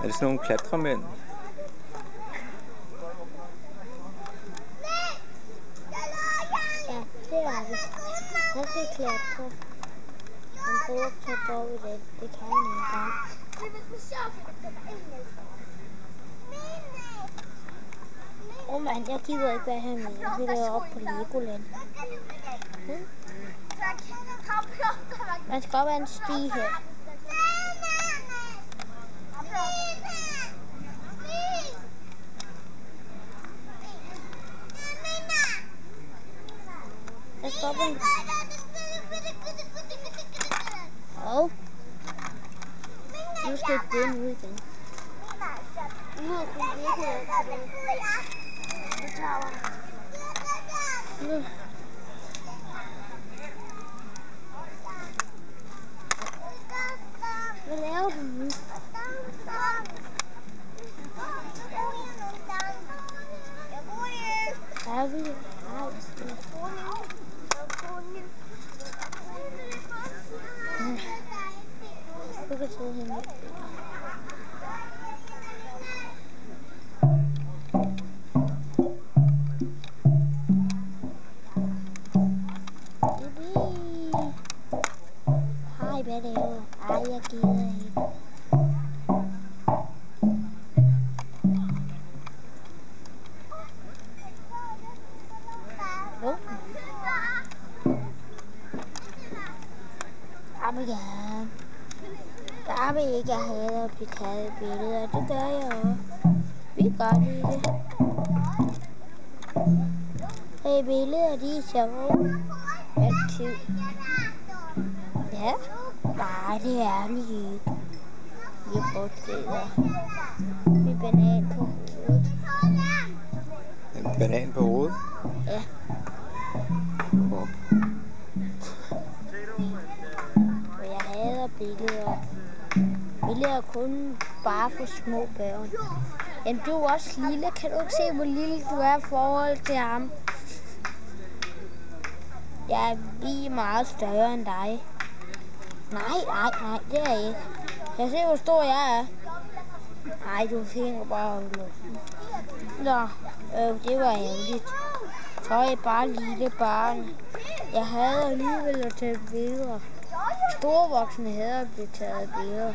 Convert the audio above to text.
Er det sådan nogle klatremænd? Ja, det er det. Han skal klatre. Han prøver at klatre over i det. Det kan han ikke engang. Mand, jeg gider ikke være her med. Jeg vil op på Legoland. Man skal op ad en sti her. Jeg skal op ad en... Og... nu skal jeg gå ud igen. Nu er kun Legoland tilbage. Hvad laver du nu? Jeg vil rejse. Du kan sidde henne. Hej, hvad laver du? Ej, jeg gider ikke. Jeg vil ikke have at blive taget billeder. Det gør jeg også. Vi gør lige det. Hey, billeder, de er sjove. Altid. Ja. Nej, det er lige ikke. Vi har bortskeder. Vi er banan på hovedet. En banan på hovedet? Ja. Og jeg hader billeder. Billeder er kun bare for små børn. Jamen, du er også lille. Kan du ikke se, hvor lille du er i forhold til ham? Ja, vi er meget større end dig. Nej, det er jeg ikke. Kan jeg se, hvor stor jeg er? Nej, du hænger bare i luften. Nå, det var ærgerligt. Så er jeg bare lille barn. Jeg hader alligevel at tage billeder. Store voksne hader at blive taget billeder.